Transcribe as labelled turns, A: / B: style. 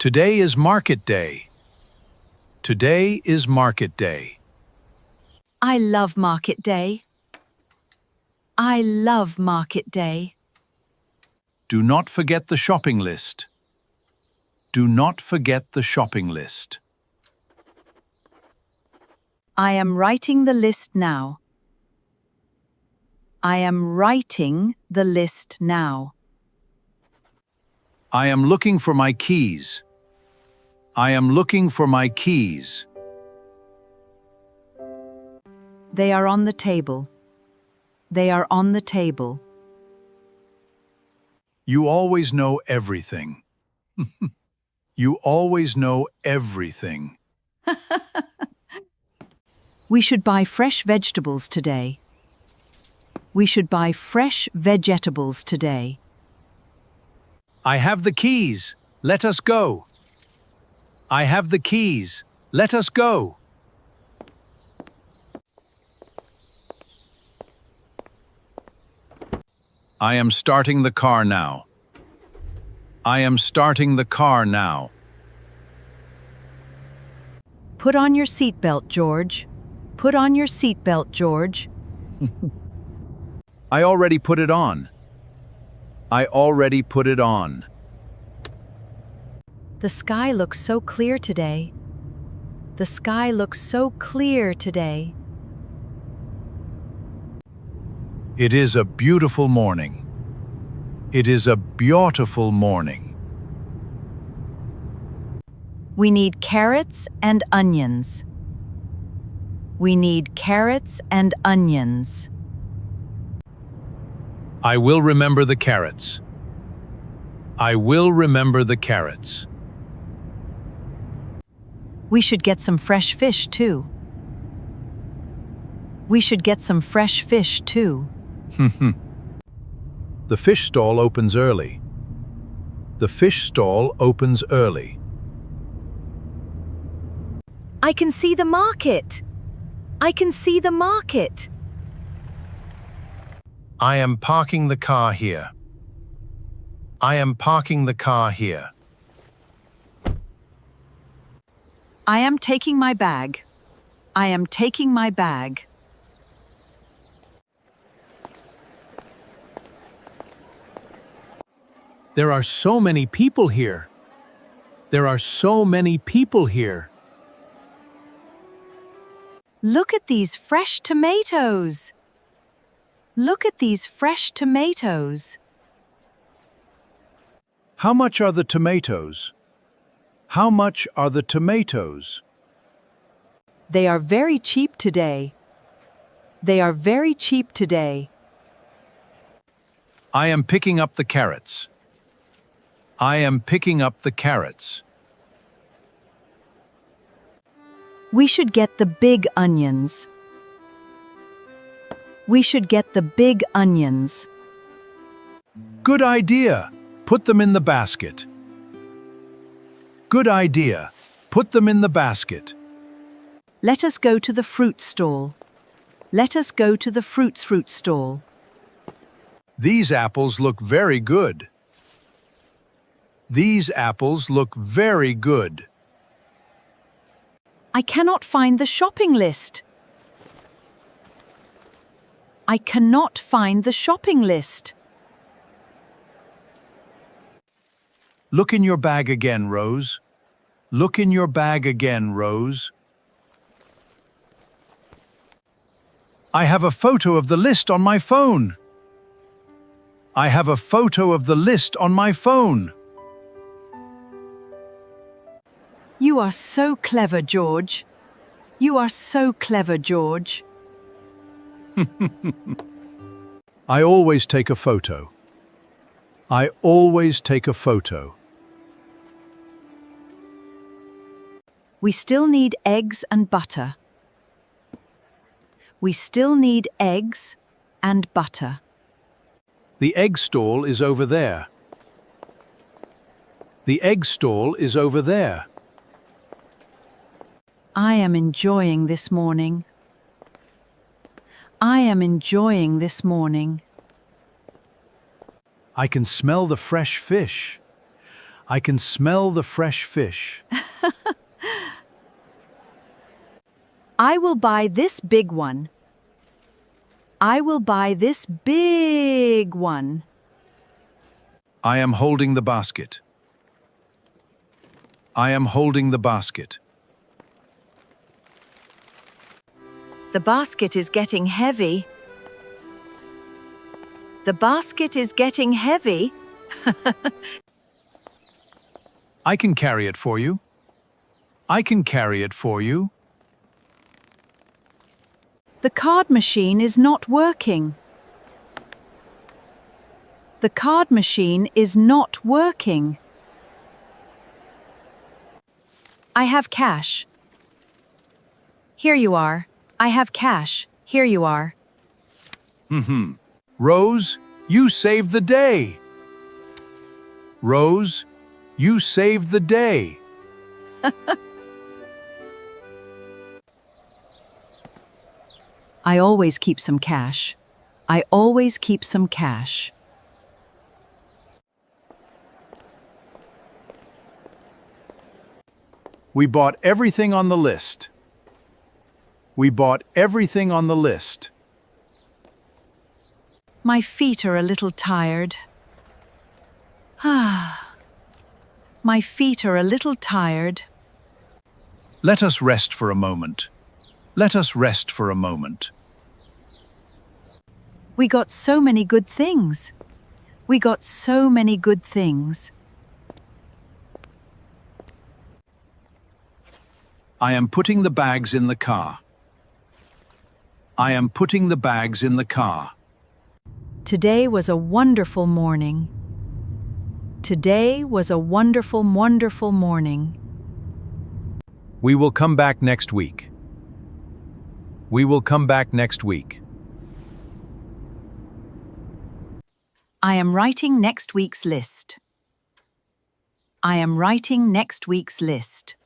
A: Today is market day. Today is market day.
B: I love market day. I love market day.
A: Do not forget the shopping list. Do not forget the shopping list.
B: I am writing the list now. I am writing the list now.
A: I am looking for my keys. I am looking for my keys.
B: They are on the table. They are on the table.
A: You always know everything. You always know everything.
B: We should buy fresh vegetables today. We should buy fresh vegetables today.
A: I have the keys. Let us go. I have the keys. Let us go. I am starting the car now. I am starting the car now.
B: Put on your seatbelt, George. Put on your seatbelt, George.
A: I already put it on. I already put it on.
B: The sky looks so clear today. The sky looks so clear today.
A: It is a beautiful morning. It is a beautiful morning.
B: We need carrots and onions. We need carrots and onions.
A: I will remember the carrots. I will remember the carrots.
B: We should get some fresh fish too. We should get some fresh fish too.
A: The fish stall opens early. The fish stall opens early.
B: I can see the market. I can see the market.
A: I am parking the car here. I am parking the car here.
B: I am taking my bag. I am taking my bag.
A: There are so many people here. There are so many people here.
B: Look at these fresh tomatoes. Look at these fresh tomatoes.
A: How much are the tomatoes? How much are the tomatoes?
B: They are very cheap today. They are very cheap today.
A: I am picking up the carrots. I am picking up the carrots.
B: We should get the big onions. We should get the big onions.
A: Good idea. Put them in the basket. Good idea. Put them in the basket.
B: Let us go to the fruit stall. Let us go to the fruit stall.
A: These apples look very good. These apples look very good.
B: I cannot find the shopping list. I cannot find the shopping list.
A: Look in your bag again, Rose. Look in your bag again, Rose. I have a photo of the list on my phone. I have a photo of the list on my phone.
B: You are so clever, George. You are so clever, George.
A: I always take a photo. I always take a photo.
B: We still need eggs and butter. We still need eggs and butter.
A: The egg stall is over there. The egg stall is over there.
B: I am enjoying this morning. I am enjoying this morning.
A: I can smell the fresh fish. I can smell the fresh fish.
B: I will buy this big one. I will buy this big one.
A: I am holding the basket. I am holding the basket.
B: The basket is getting heavy. The basket is getting heavy.
A: I can carry it for you. I can carry it for you.
B: The card machine is not working. The card machine is not working. I have cash. Here you are. I have cash. Here you are.
A: Rose, you saved the day. Rose, you saved the day.
B: I always keep some cash. I always keep some cash.
A: We bought everything on the list. We bought everything on the list.
B: My feet are a little tired. My feet are a little tired.
A: Let us rest for a moment. Let us rest for a moment.
B: We got so many good things. We got so many good things.
A: I am putting the bags in the car. I am putting the bags in the car.
B: Today was a wonderful morning. Today was a wonderful, wonderful morning.
A: We will come back next week. We will come back next week.
B: I am writing next week's list. I am writing next week's list.